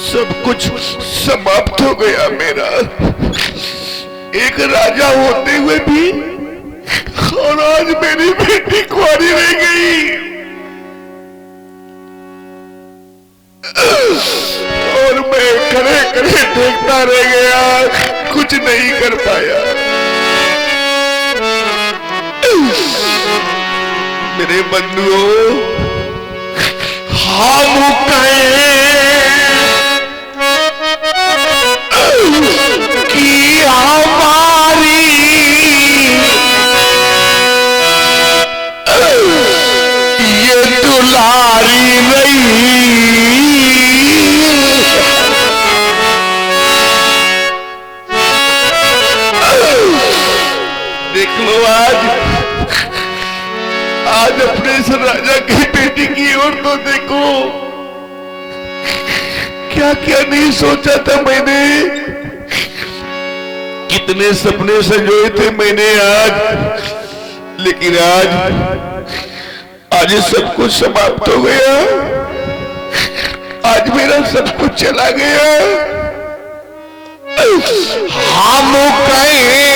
सब कुछ समाप्त हो गया मेरा। एक राजा होते हुए भी, और आज मेरी बेटी कुंवारी रह गई और मैं खड़े खड़े देखता रह गया, कुछ नहीं कर पाया। मेरे बंधुओं, हम कहें कि हमारी ये दुलारी रही, देख लो आज अपने इस राजा की बेटी की ओर तो देखो, क्या क्या नहीं सोचा था मैंने, कितने सपने संजोए थे मैंने आज, लेकिन आज सब कुछ समाप्त हो गया। आज मेरा सब कुछ चला गया। हम कहें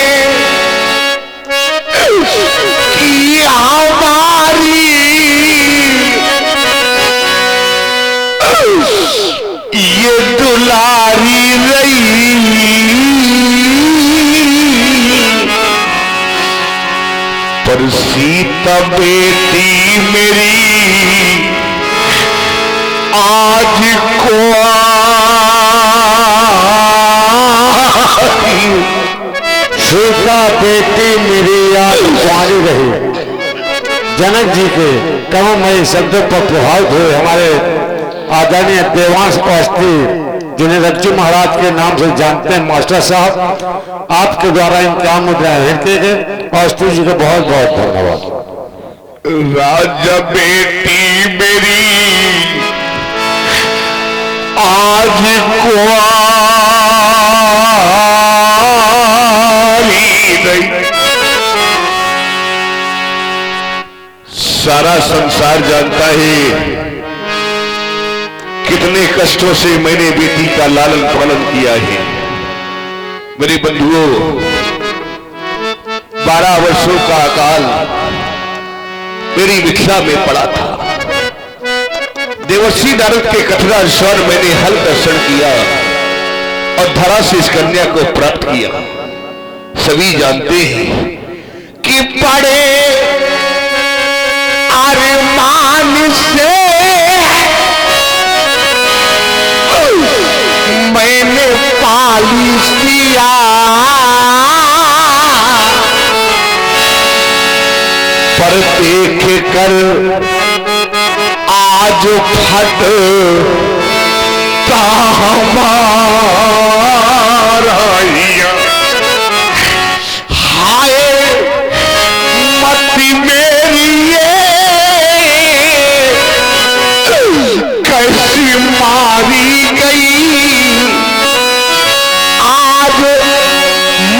कि हमारी ये दुलारी रही, पर सीता बेटी मेरी आज सीता बेटी मेरी आज कुंवारी रही। जनक जी के कमलमयी शब्दों पर प्रभावित हुए हमारे आदरणीय देवांश औषधि, जिन्हें रज्जू महाराज के नाम से जानते हैं मास्टर साहब, आपके द्वारा इम्तिहान मुद्राएं किए गए। औषधि जी को बहुत बहुत धन्यवाद। राजा बेटी मेरी आज कुंवारी रही। सारा संसार जानता है कितने कष्टों से मैंने बेटी का लालन पालन किया है। मेरे बंधुओं, 12 वर्षों का अकाल मेरी भिक्षा में पड़ा था। देवर्षि नारद के कठोर स्वर मैंने हल दर्शन किया और धरा से इस कन्या को प्राप्त किया। सभी जानते हैं कि बड़े अरमान से मैंने पाली किया, पर देख कर आज फट हमारा, हाय मति मेरी ये कैसी मारी गई, आज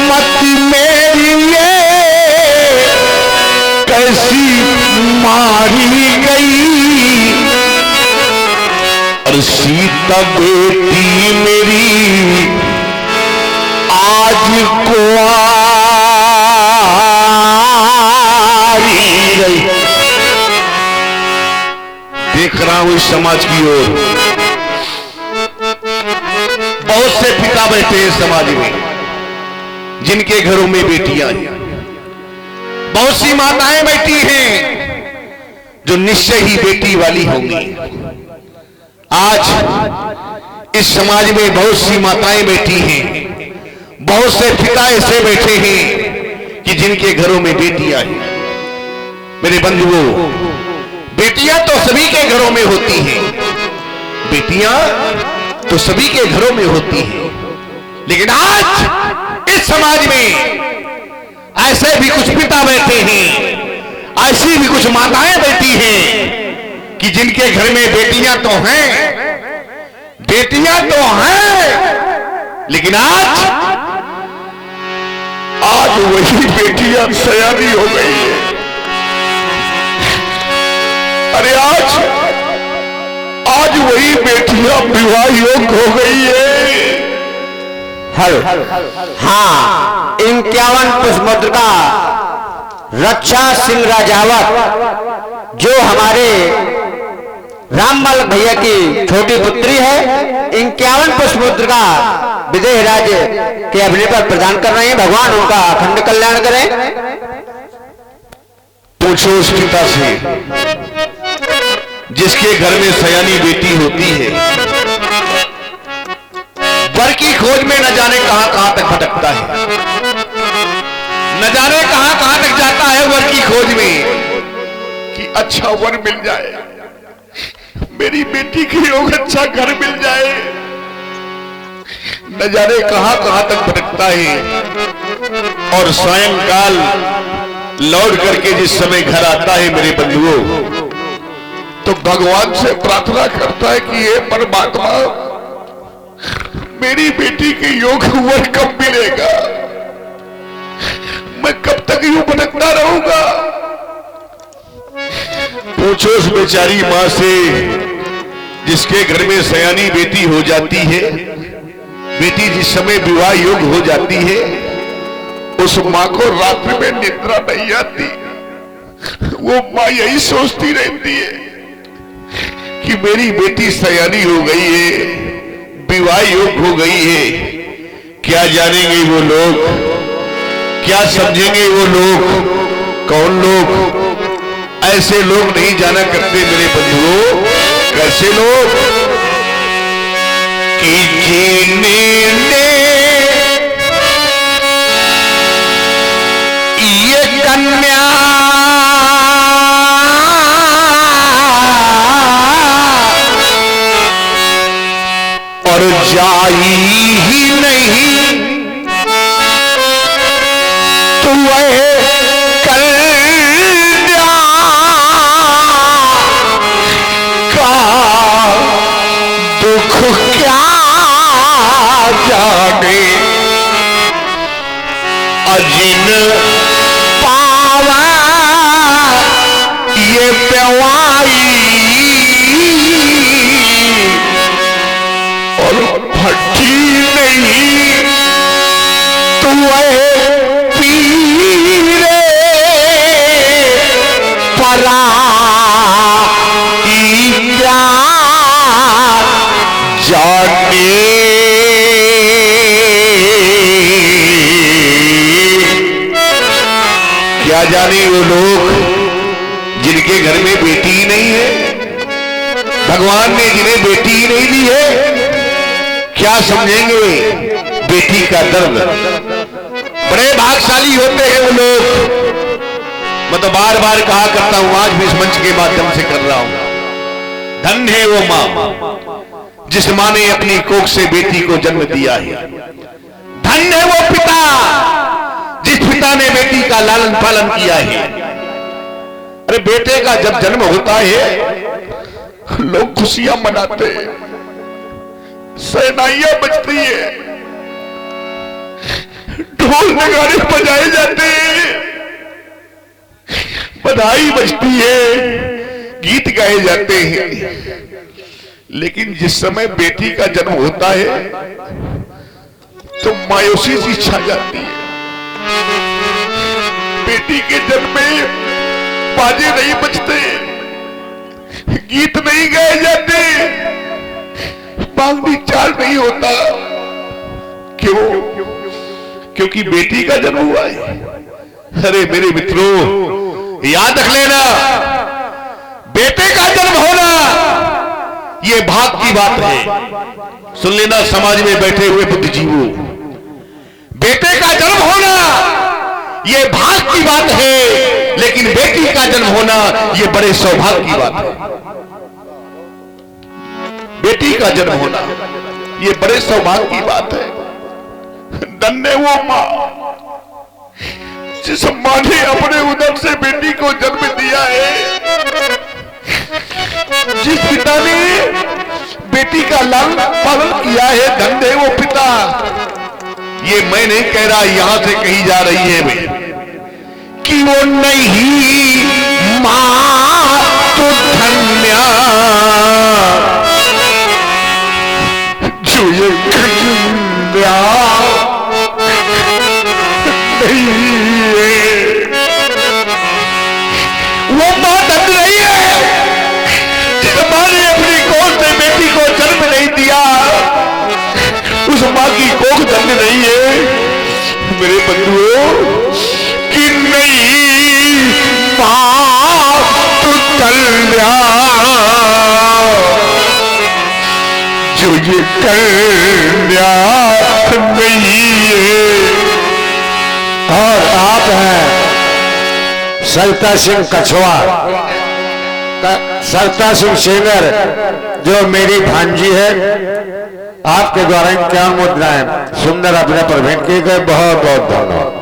मति मेरी ये कैसी मारी गई। और सीता बेटी मेरी आज कुंवारी रही। देख रहा हूं इस समाज की ओर, बहुत से पिता बैठे हैं समाज में जिनके घरों में बेटियां हैं, बहुत सी माताएं बैठी हैं जो निश्चय ही बेटी वाली होंगी। आज इस समाज में बहुत सी माताएं बैठी हैं, बहुत से पिता ऐसे बैठे हैं कि जिनके घरों में बेटियां हैं। मेरे बंधुओं, बेटियां तो सभी के घरों में होती हैं, बेटियां तो सभी के घरों में होती हैं, लेकिन आज इस समाज में ऐसे भी कुछ पिता बैठे हैं, ऐसी भी कुछ माताएं बैठी हैं कि जिनके घर में बेटियां तो हैं, बेटियां तो हैं, लेकिन आज वही बेटियां सयानी हो गई है। अरे आज वही बेटियां विवाह योग्य हो गई है। हाँ, 51 पुष्पमुद्रिका रक्षा सिंह राजावत जो हमारे राममल भैया की छोटी पुत्री है, 51 पुष्पमुद्रिका विदेह राज के अभिनय पर प्रदान कर रहे हैं। भगवान उनका अखंड कल्याण करें। पूछो उस पिता से जिसके घर में सयानी बेटी होती है, वर की खोज में न जाने कहां कहां तक भटकता है, न जाने कहां कहां तक जाता है वर की खोज में कि अच्छा वर मिल जाए, मेरी बेटी के योग अच्छा घर मिल जाए। न जाने कहां कहां तक भटकता है और सायंकाल लौट करके जिस समय घर आता है मेरे बंधुओं, तो भगवान से प्रार्थना करता है कि हे परमात्मा, मेरी बेटी के योग वर कब मिलेगा, मैं कब तक यूं भटकता रहूंगा। पूछो उस बेचारी मां से जिसके घर में सयानी बेटी हो जाती है, बेटी जिस समय विवाह योग्य हो जाती है, उस मां को रात्रि में निद्रा नहीं आती। वो मां यही सोचती रहती है कि मेरी बेटी सयानी हो गई है, विवाह योग्य हो गई है। क्या जानेंगे वो लोग, क्या समझेंगे वो लोग, कौन लोग? ऐसे लोग नहीं जाना करते मेरे बंधुओं। कैसे लोग कि जिन्होंने ये कन्या और जाई ही नहीं तो वह कन्या का दुख क्या जाने, अजिन पावा ये प्याई और भट्टी नहीं तो वह पीरे परा क्या जाने। क्या जाने वो लोग जिनके घर में बेटी ही नहीं है, भगवान ने जिन्हें बेटी ही नहीं दी है, क्या समझेंगे बेटी का दर्द। बड़े भाग्यशाली होते हैं वो लोग। मैं तो बार बार कहा करता हूं, आज भी इस मंच के माध्यम से कर रहा हूं, धन्य है वो मां जिस मां ने अपनी कोख से बेटी को जन्म दिया है। धन्य है वो पिता जिस पिता ने बेटी का लालन पालन किया है। अरे बेटे का जब जन्म होता है लोग खुशियां मनाते हैं, शहनाइयां बजती है, ढोल नगाड़े बजाए जाते हैं, बधाई बजती है, गीत गाए जाते हैं। लेकिन जिस समय बेटी का जन्म होता है तो मायूसी सी छा जाती है। बेटी के जन्म में बाजे नहीं बजते, गीत नहीं गाए जाते, बांगड़ी चाल नहीं होता। क्यों? क्योंकि बेटी का जन्म हुआ है। अरे मेरे मित्रों, याद रख लेना, बेटे का जन्म होना ये भाग की बात है। सुन लेना समाज में बैठे हुए बुद्धिजीवों, बेटे का जन्म होना ये भाग की बात है, लेकिन बेटी का जन्म होना ये बड़े सौभाग्य की बात है। बेटी का जन्म होना ये बड़े सौभाग्य की बात है। धन्य वो मां जिस मां ने अपने उदर से बेटी को जन्म दिया है, जिस पिता ने बेटी का लालन पालन किया है। धन्य है वो पिता। ये मैं नहीं कह रहा, यहां से कही जा रही है भाई कि वो नहीं मां तो धन्य जो ये कन्या नहीं है, वो मां धन नहीं है जिस मां ने अपनी गोद से बेटी को जन्म नहीं दिया, उस मां की कोख धन्य नहीं है मेरे बंधुओं। कि नहीं मां तू कन्या जो ये कन्या नहीं है। और आप हैं सरता सिंह कछुआ, सरता सिंह सेंगर, जो मेरी भांजी है। आपके द्वारा क्या मुद्राएं सुंदर अपने पर भेंट किए गए, बहुत बहुत धन्यवाद।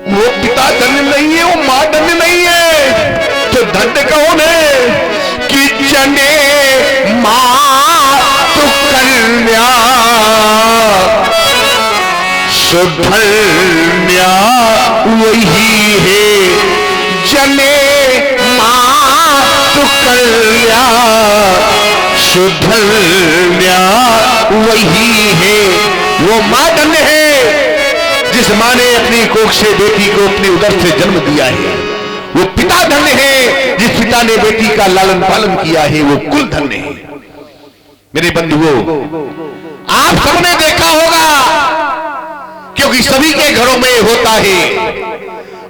वो पिता धन्य नहीं है, वो मां धन्य नहीं है, तो धन्य कौन है? कि जने मां तो कन्या सुधन्या वही है, जने मां तो कन्या सुधन्या वही है। वो मां धन्य है जिस मां ने अपनी कोख से बेटी को अपने उदर से जन्म दिया है। वो पिता धन्य है जिस पिता ने बेटी का लालन पालन किया है, वो कुल धन्य है। मेरे बंधुओं, आप सबने देखा होगा, क्योंकि सभी के घरों में होता है।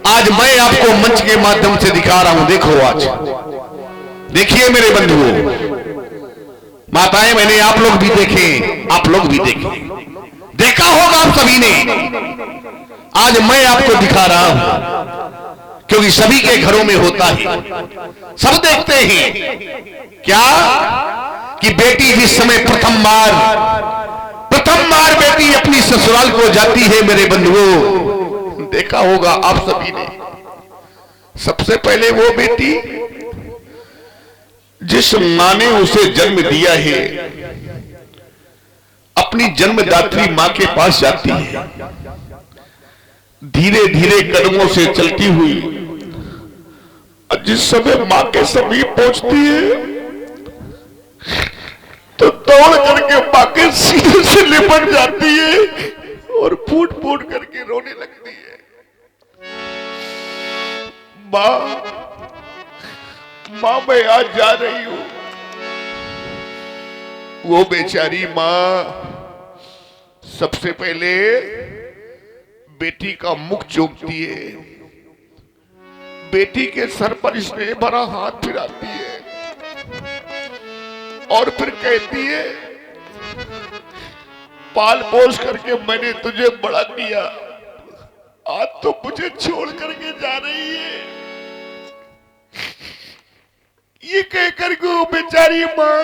आज मैं आपको मंच के माध्यम से दिखा रहा हूं, देखो आज देखिए मेरे बंधुओं, माताएं, मैंने आप लोग भी देखे, आप लोग भी देखे, देखा होगा आप सभी ने। आज मैं आपको दिखा रहा हूं क्योंकि सभी के घरों में होता है, सब देखते हैं। क्या कि बेटी जिस समय प्रथम बार बेटी अपनी ससुराल को जाती है मेरे बंधुओं, देखा होगा आप सभी ने। सबसे पहले वो बेटी जिस मां ने उसे जन्म दिया है, अपनी जन्मदात्री मां के पास जाती है, धीरे धीरे कदमों से चलती हुई, और जिस समय मां के समीप पहुंचती है तो दौड़ करके मां के सीने से लिपट जाती है और फूट फूट करके रोने लगती है। मां मैं आज जा रही हूं। वो बेचारी मां सबसे पहले बेटी का मुख चूमती है, बेटी के सर पर स्नेह भरा हाथ फिराती है और फिर कहती है, पाल पोस करके मैंने तुझे बड़ा किया, आज तो मुझे छोड़ करके जा रही है। ये कहकर के वो बेचारी मां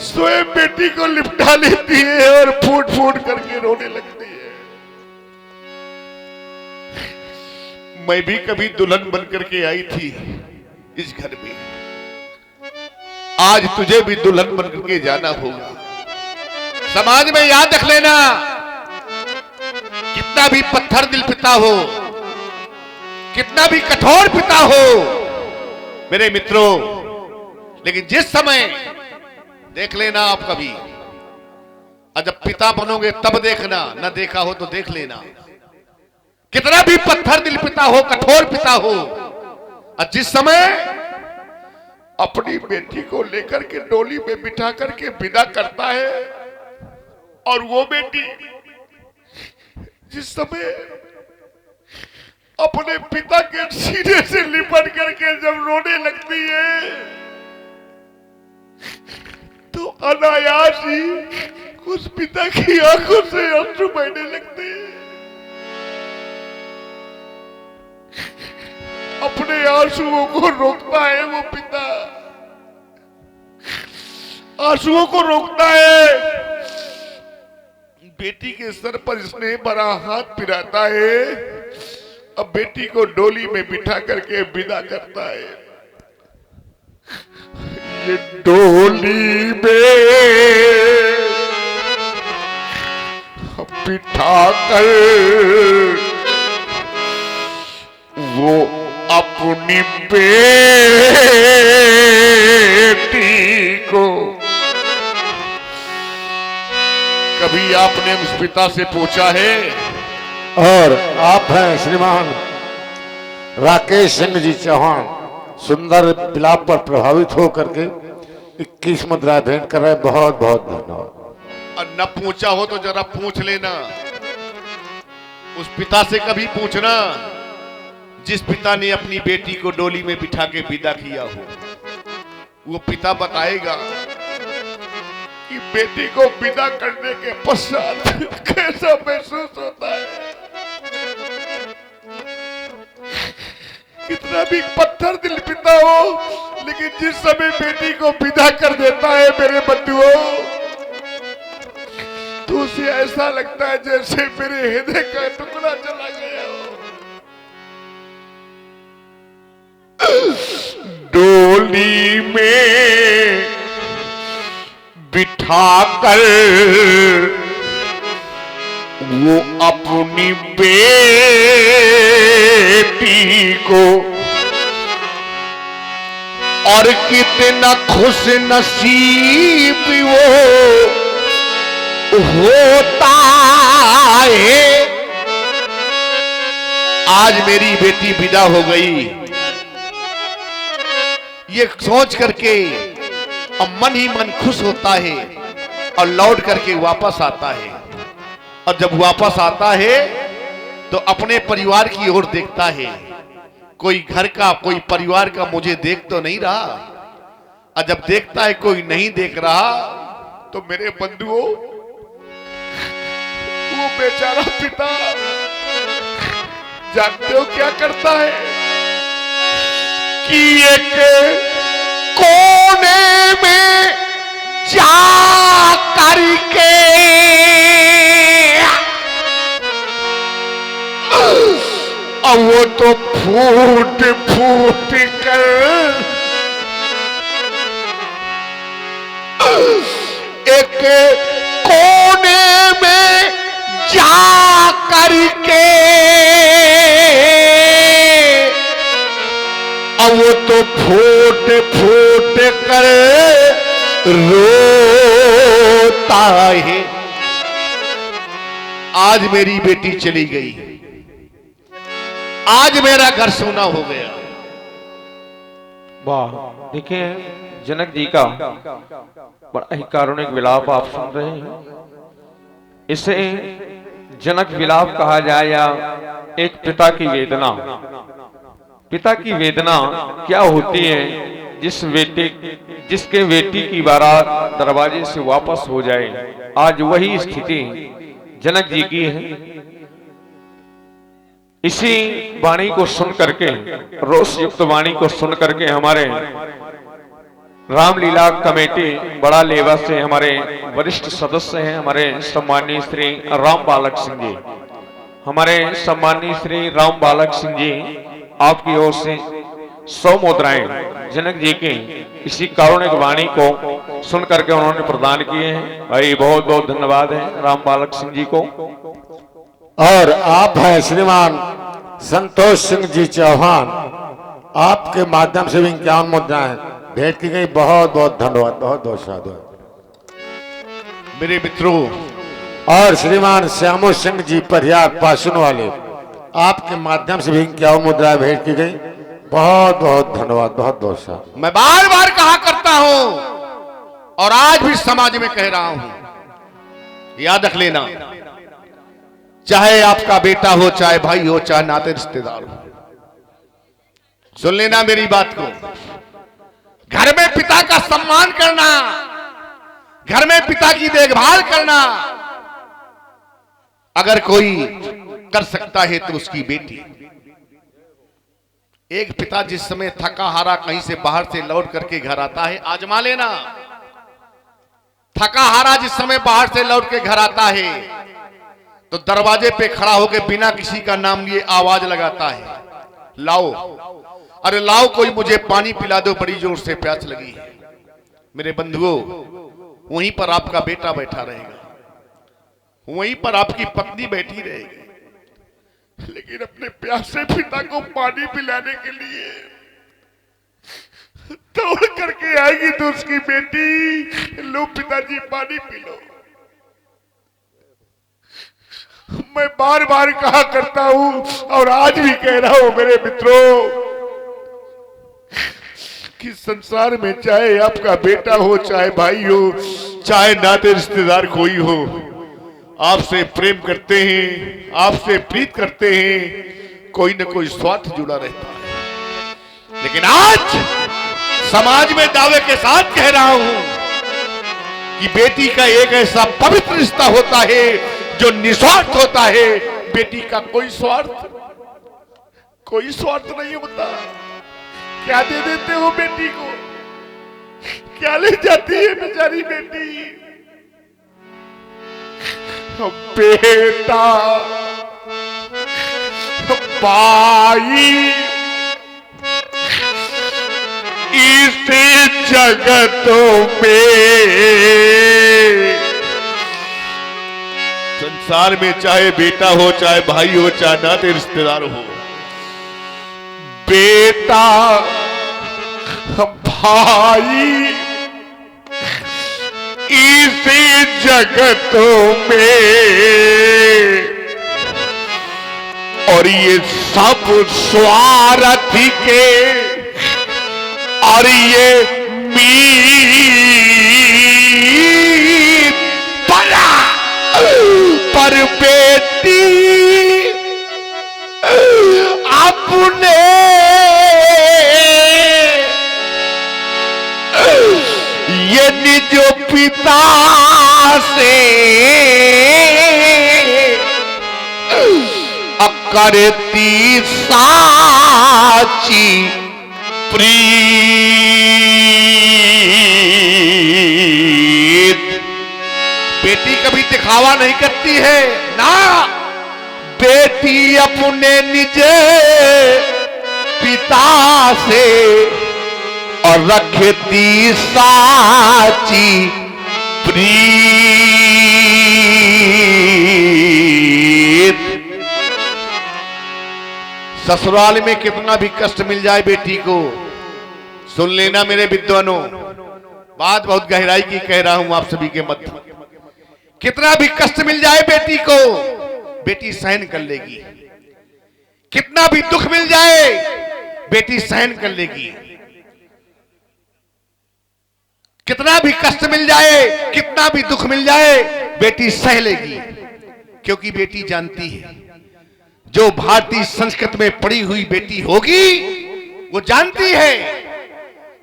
स्वयं बेटी को लिपटा लेती है और फूट फूट करके रोने लगती है। मैं भी कभी दुल्हन बन करके आई थी इस घर में, आज तुझे भी दुल्हन बन करके जाना होगा। समाज में याद रख लेना, कितना भी पत्थर दिल पिता हो, कितना भी कठोर पिता हो मेरे मित्रों, लेकिन जिस समय देख लेना आप कभी, और जब पिता बनोगे तब देखना, न देखा हो तो देख लेना, कितना भी पत्थर दिल पिता हो, कठोर पिता हो, और जिस समय अपनी बेटी को लेकर के डोली में बिठा करके विदा करता है, और वो बेटी जिस समय अपने पिता के सीने से लिपट करके जब रोने लगती है, तो अनायास ही उस पिता की आंखों से अश्रु बहने लगते हैं। अपने आंसुओं को रोकता है वो पिता, आंसुओं को रोकता है, बेटी के सर पर स्नेह भरा हाथ फिराता है, अब बेटी को डोली में बिठा करके विदा करता है। ये डोली में बिठा कर वो अपनी बेटी को कभी आपने उस पिता से पूछा है? और आप हैं श्रीमान राकेश सिंह जी चौहान, सुंदर विलाप पर प्रभावित होकर के 21 मुद्रा भेंट कर रहे। बहुत बहुत धन्यवाद। और न पूछा हो तो जरा पूछ लेना, उस पिता से कभी पूछना जिस पिता ने अपनी बेटी को डोली में बिठा के विदा किया हो। वो पिता बताएगा कि बेटी को विदा करने के पश्चात कैसा महसूस होता है। कितना भी पत्थर दिल पिता हो, लेकिन जिस समय बेटी को विदा कर देता है मेरे बंधुओं, तो उसे ऐसा लगता है जैसे मेरे हृदय का टुकड़ा चला गया हो। डोली में बिठाकर वो अपनी बेटी को, और कितना खुश नसीब वो होता है। आज मेरी बेटी विदा हो गई, ये सोच करके अब मन ही मन खुश होता है और लौट करके वापस आता है। और जब वापस आता है तो अपने परिवार की ओर देखता है, कोई घर का कोई परिवार का मुझे देख तो नहीं रहा। और जब देखता है कोई नहीं देख रहा, तो मेरे बंधुओं वो बेचारा पिता जानते हो क्या करता है कि एक कोने में जा करके और वो तो फूट फूट कर एक कोने में जा करके, और वो तो फूट फूट कर रोता है। आज मेरी बेटी चली गई, आज मेरा घर सोना हो गया। वाह, देखिए जनक जी का बड़ा ही कारुणिक विलाप आप सुन रहे हैं। इसे जनक विलाप कहा जाए या एक पिता की वेदना। पिता की वेदना क्या होती है जिसके बेटी की बारात दरवाजे से वापस हो जाए। आज वही स्थिति जनक जी की है। इसी वाणी को सुन करके, रोष युक्त वाणी को सुन करके हमारे रामलीला कमेटी बड़ा लेवा से हमारे वरिष्ठ सदस्य हैं, हमारे सम्माननीय श्री राम बालक सिंह जी, हमारे सम्माननीय श्री राम बालक सिंह जी आपकी ओर से 100 मुद्राएं जनक जी की इसी कारुणिक वाणी को सुन करके उन्होंने प्रदान किए हैं। भाई बहुत बहुत धन्यवाद है राम बालक सिंह जी को। और आप हैं श्रीमान संतोष सिंह जी चौहान, आपके माध्यम से भी 51 मुद्राएं भेंट की गई। बहुत बहुत धन्यवाद, बहुत बहुत साधु मेरे मित्रों। और श्रीमान श्यामो सिंह जी परिहार पासन वाले, आपके माध्यम से भी 51 मुद्राएं भेंट की गई। बहुत बहुत धन्यवाद, बहुत बहुत साधु। मैं बार बार कहा करता हूं और आज भी समाज में कह रहा हूं, याद रख लेना, चाहे आपका बेटा हो, चाहे भाई हो, चाहे नाते रिश्तेदार हो, सुन लेना मेरी बात को। घर में पिता का सम्मान करना, घर में पिता की देखभाल करना अगर कोई कर सकता है तो उसकी बेटी। एक पिता जिस समय थका हारा कहीं से बाहर से लौट करके घर आता है, आजमा लेना, थका हारा जिस समय बाहर से लौट के घर आता है तो दरवाजे पे खड़ा होकर बिना किसी का नाम लिए आवाज लगाता है, लाओ, अरे लाओ, कोई मुझे पानी पिला दो, बड़ी जोर से प्यास लगी है। मेरे बंधुओं, वहीं पर आपका बेटा बैठा रहेगा, वहीं पर आपकी पत्नी बैठी रहेगी, लेकिन अपने प्यासे पिता को पानी पिलाने के लिए दौड़ करके आएगी तो उसकी बेटी, लो पिताजी पानी पी लो। मैं बार बार कहा करता हूं और आज भी कह रहा हूं मेरे मित्रों कि संसार में चाहे आपका बेटा हो, चाहे भाई हो, चाहे नाते रिश्तेदार कोई हो, आपसे प्रेम करते हैं, आपसे प्रीत करते हैं, कोई न कोई स्वार्थ जुड़ा रहता है। लेकिन आज समाज में दावे के साथ कह रहा हूं कि बेटी का एक ऐसा पवित्र रिश्ता होता है जो निस्वार्थ होता है। बेटी का कोई स्वार्थ नहीं होता। क्या दे देते हो बेटी को? क्या ले जाती है बेचारी बेटी? बेटा, भाई, इस जगतों में, संसार में चाहे बेटा हो, चाहे भाई हो, चाहे नाते रिश्तेदार हो, बेटा, भाई, इस जगतों में, और ये सब स्वार्थ के, और ये मीत पर बेटी अपने ये निज पिता से करती साची प्रीत। बेटी कभी दिखावा नहीं करती है ना, बेटी अपने निज पिता से और रखती साची प्रीत। ससुराल में कितना भी कष्ट मिल जाए बेटी को, सुन लेना मेरे विद्वानों, बात बहुत गहराई की कह रहा हूं आप सभी के मध्य। कितना भी कष्ट मिल जाए बेटी को, बेटी सहन कर लेगी। कितना भी दुख मिल जाए, बेटी सहन कर लेगी। कितना भी कष्ट मिल जाए, कितना भी दुख मिल जाए, बेटी सह लेगी। क्योंकि बेटी जानती है, जो भारतीय संस्कृति में पड़ी हुई बेटी होगी, वो जानती है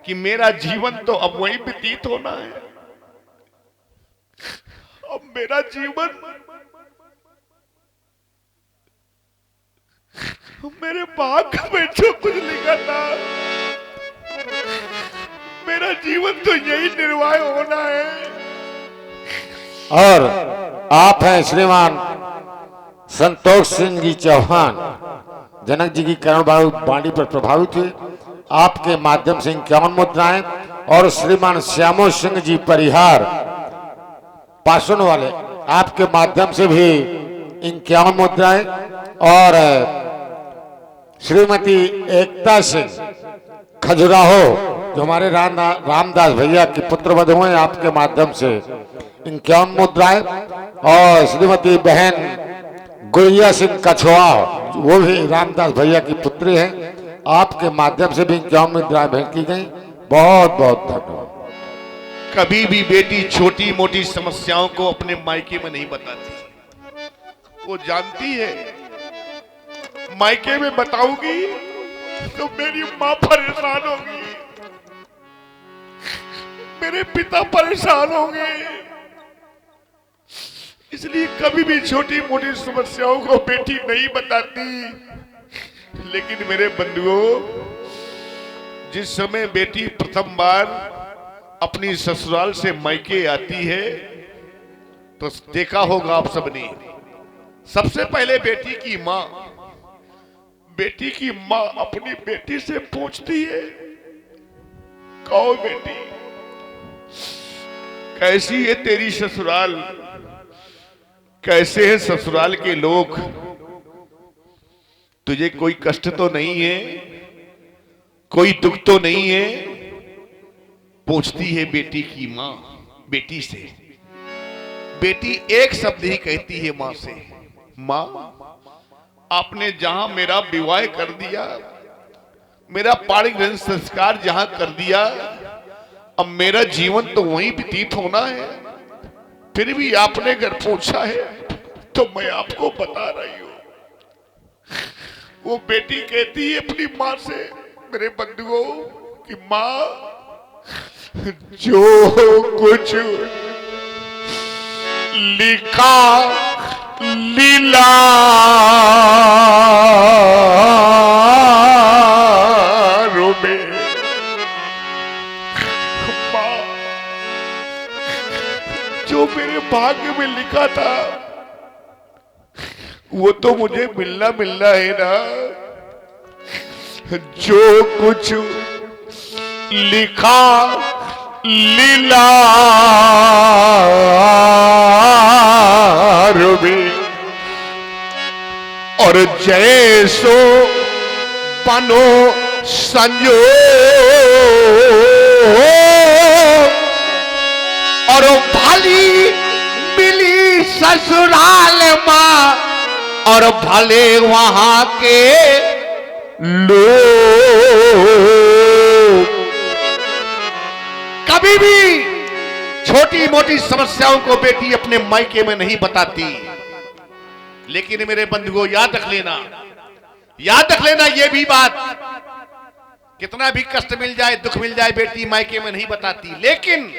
कि मेरा जीवन तो अब वहीं व्यतीत होना है। अब मेरा जीवन मेरे भाग्य में जो कुछ लिखा था, मेरा जीवन तो यही निर्वाह होना है। और आप हैं श्रीमान संतोष सिंह जी चौहान, जनक जी की करुण वाणी पर प्रभावित हुए। आपके माध्यम से 51 मुद्राएं, और श्रीमान श्यामो सिंह जी परिहार पासन वाले, आपके माध्यम से भी 51 मुद्राएं, और श्रीमती एकता सिंह खजुराहो जो हमारे रामदास भैया के पुत्र वध हुए, आपके माध्यम से 51 मुद्राएं, और श्रीमती बहन गुड़िया सिंह कछुआ, वो भी रामदास भैया की पुत्री हैं, आपके माध्यम से भी 51 मुद्राएं भेंट की गई। बहुत बहुत धन्यवाद। कभी भी बेटी छोटी मोटी समस्याओं को अपने मायके में नहीं बताती। वो जानती है मायके में बताऊंगी तो मेरी माँ परेशान होगी, मेरे पिता परेशान होंगे। इसलिए कभी भी छोटी मोटी समस्याओं को बेटी नहीं बताती। लेकिन मेरे बंधुओं, जिस समय बेटी प्रथम बार अपनी ससुराल से मायके आती है, तो देखा होगा आप सबने, सबसे पहले बेटी की माँ अपनी बेटी से पूछती है, कहो बेटी कैसी है तेरी ससुराल, कैसे हैं ससुराल के लोग, तुझे कोई कष्ट तो नहीं है, कोई दुख तो नहीं है। पूछती है बेटी की माँ बेटी से। बेटी एक शब्द ही कहती है माँ से, माँ, आपने जहां मेरा विवाह कर दिया, मेरा पारिवारिक संस्कार जहां कर दिया, अब मेरा जीवन तो वहीं व्यतीत होना है। फिर भी आपने अगर पूछा है तो मैं आपको बता रही हूं। वो बेटी कहती है अपनी माँ से, मेरे बंधुओं, कि माँ, जो कुछ लिखा लीला में, माँ, जो मेरे भाग्य में लिखा था वो तो मुझे मिलना है ना। जो कुछ लिखा लीला में, और जैसो बनो संजो, और भली मिली ससुराल माँ, और भले वहां के लोग। कभी भी छोटी मोटी समस्याओं को बेटी अपने मायके में नहीं बताती, लेकिन मेरे बंधुओं याद रख लेना ये भी बात, कितना भी कष्ट मिल जाए, दुख मिल जाए, बेटी मायके में नहीं बताती। लेकिन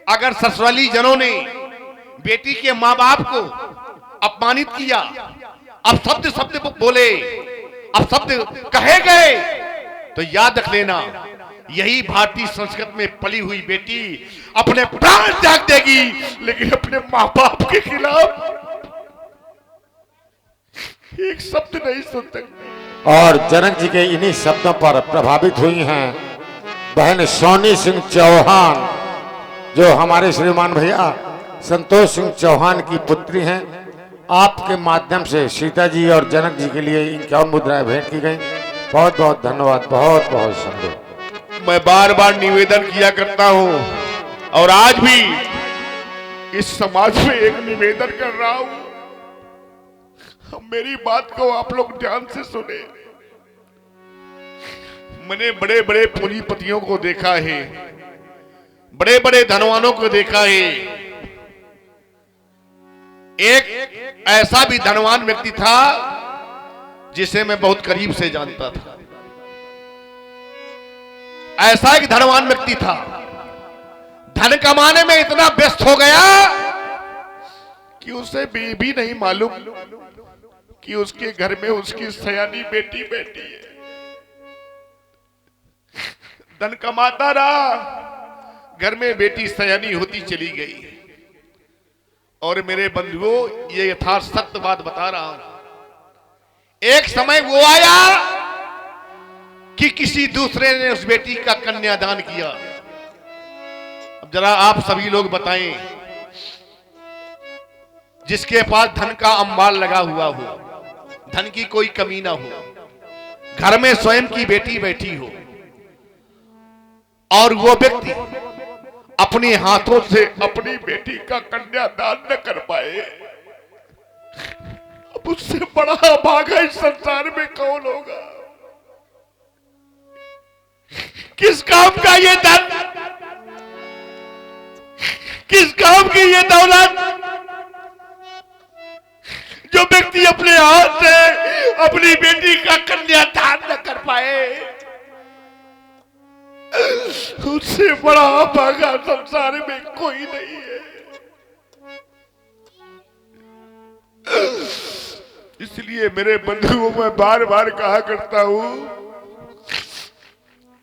अगर ससुराली जनों ने बेटी के माँ बाप को अपमानित किया, अब शब्द बोले, अब शब्द कहे गए, तो याद रख लेना यही भारतीय संस्कृति में पली हुई बेटी अपने प्राण त्याग देगी, लेकिन अपने माँ बाप के खिलाफ एक शब्द नहीं सुन सकती। और जनक जी के इन्हीं शब्दों पर प्रभावित हुई हैं बहन सोनी सिंह चौहान, जो हमारे श्रीमान भैया संतोष सिंह चौहान की पुत्री हैं। आपके माध्यम से सीता जी और जनक जी के लिए 51 मुद्राएं भेंट की गई। बहुत बहुत धन्यवाद, बहुत बहुत संतोष। मैं बार बार निवेदन किया करता हूं और आज भी इस समाज में एक निवेदन कर रहा हूं, मेरी बात को आप लोग ध्यान से सुने। मैंने बड़े बड़े पूंजीपतियों को देखा है, बड़े बड़े धनवानों को देखा है। एक ऐसा भी धनवान व्यक्ति था जिसे मैं बहुत करीब से जानता था। ऐसा एक धनवान व्यक्ति था, धन कमाने में इतना व्यस्त हो गया कि उसे भी नहीं मालूम कि उसके घर में उसकी सयानी बेटी बैठी है। धन कमाता रहा, घर में बेटी सयानी होती चली गई। और मेरे बंधुओं, ये यथार्थ सत्य बात बता रहा हूं। एक समय वो आया कि किसी दूसरे ने उस बेटी का कन्यादान किया। अब जरा आप सभी लोग बताएं, जिसके पास धन का अंबार लगा हुआ हो, धन की कोई कमी ना हो, घर में स्वयं की बेटी बैठी हो, और वो व्यक्ति अपने हाथों से अपनी बेटी का कन्यादान न कर पाए, अब उससे बड़ा भागा इस संसार में कौन होगा? किस काम का ये धन, किस काम की ये दौलत, जो व्यक्ति अपने हाथ से अपनी बेटी का कन्यादान न कर पाए, उससे बड़ा भागा संसार में कोई नहीं है। इसलिए मेरे बंधुओं, मैं बार बार कहा करता हूं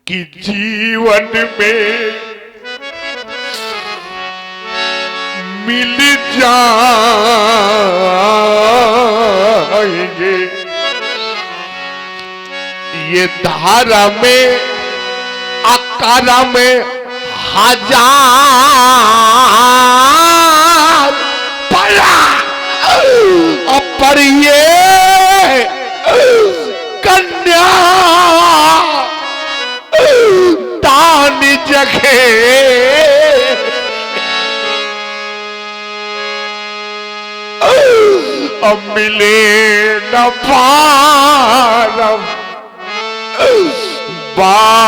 कि जीवन में मिल जाएंगे ये धारा में आकारा में हजार पड़ा, पर ये कन्या दान जगे अब मिले न पारम बार,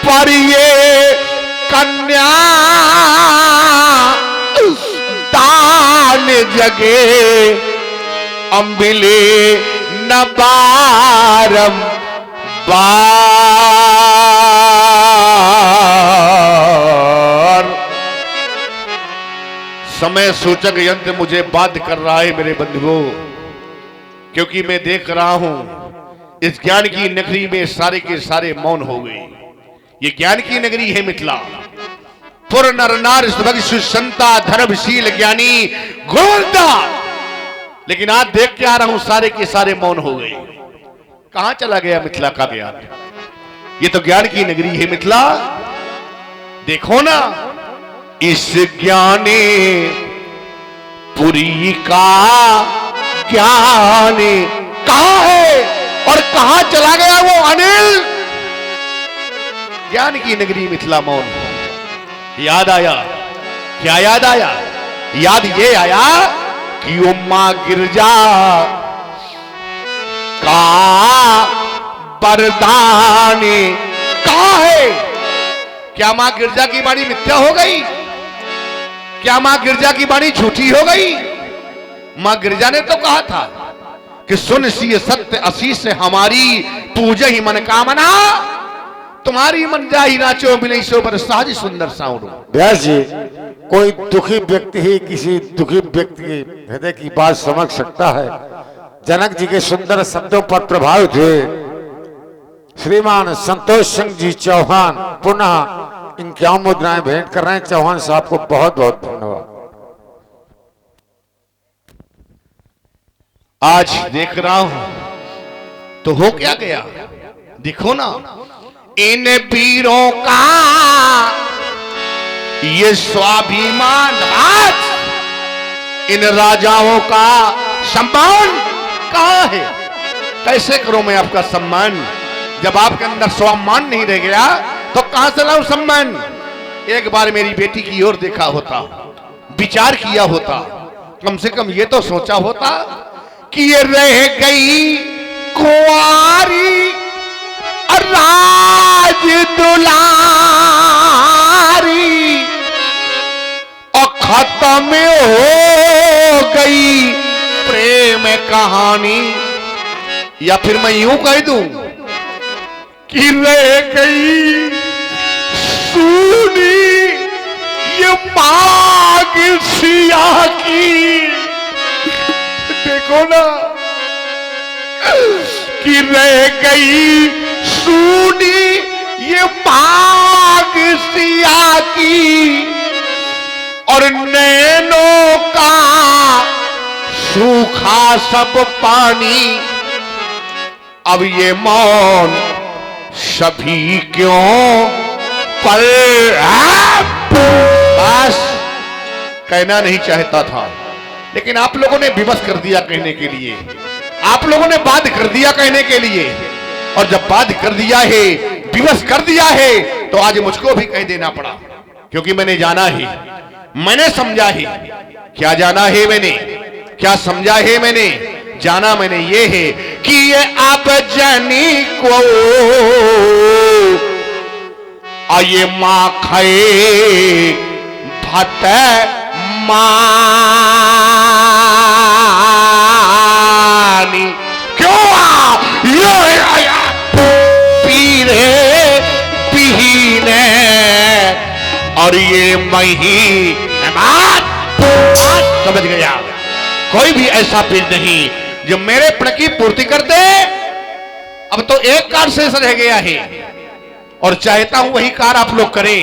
पर ये कन्या दान जगे अब मिले न बारम बार। समय सूचक यंत्र मुझे बाध्य कर रहा है मेरे बंधुओं, क्योंकि मैं देख रहा हूं इस ज्ञान की नगरी में सारे के सारे मौन हो गए। ये ज्ञान की नगरी है मिथिला। पुर नर नार सुसंता धर्मशील ज्ञानी गुणवंता, लेकिन आज देख के आ रहा हूं सारे के सारे मौन हो गए। कहां चला गया मिथिला का ज्ञान? ये तो ज्ञान की नगरी है मिथिला। देखो ना, इस ज्ञाने पुरी का ज्ञान कहां है और कहां चला गया वो अनिल? ज्ञान की नगरी मिथिला मौन। याद आया, क्या याद आया? याद ये आया कि वो मां गिरजा का वरदान कहां है? क्या मां गिरजा की वाणी मिथ्या हो गई? क्या मां गिरजा की वाणी झूठी हो गई? मां गिरजा ने तो कहा था कि सुन सी सत्य आशीष से हमारी पूजा ही मन कामना, तुम्हारी मन जाही नाचो मिले सो पर साज सुंदर साउंड। व्यास जी, कोई दुखी व्यक्ति ही किसी दुखी व्यक्ति के हृदय की बात समझ सकता है। जनक जी के सुंदर शब्दों पर प्रभावित हुए श्रीमान संतोष सिंह जी चौहान पुनः इनकी मुद्राएं भेंट कर रहे हैं। चौहान साहब को बहुत बहुत धन्यवाद। आज देख रहा हूं तो हो क्या गया? देखो ना, इन वीरों का ये स्वाभिमान, आज इन राजाओं का सम्मान कहां है? कैसे करूं मैं आपका सम्मान जब आपके अंदर स्वाभिमान नहीं रह गया? तो कहां से लाऊं सम्मान? एक बार मेरी बेटी की ओर देखा होता, विचार किया होता, कम से कम ये तो सोचा होता कि ये रह गई कुंवारी राज दुलारी और खत्म हो गई प्रेम कहानी। या फिर मैं यूं कह दूं कि रह गई सूनी ये मांग सिया की। देखो ना कि रह गई सूनी ये मांग सिया की और नैनों का सूखा सब पानी। अब ये मौन सभी क्यों पर बस कहना नहीं चाहता था, लेकिन आप लोगों ने विवश कर दिया कहने के लिए, आप लोगों ने बात कर दिया कहने के लिए। और जब बात कर दिया है, विवश कर दिया है, तो आज मुझको भी कह देना पड़ा, क्योंकि मैंने जाना है, मैंने समझा है। क्या जाना है मैंने? क्या समझा है मैंने? जाना मैंने ये है कि ये आप जानी को आये मां खाए भत मानी। क्यों यो आया पीरे पीने और ये मही समझ गया। कोई भी ऐसा पीर नहीं जो मेरे प्रण की पूर्ति कर दे। अब तो एक कार शेष रह गया है और चाहता हूं वही कार आप लोग करें।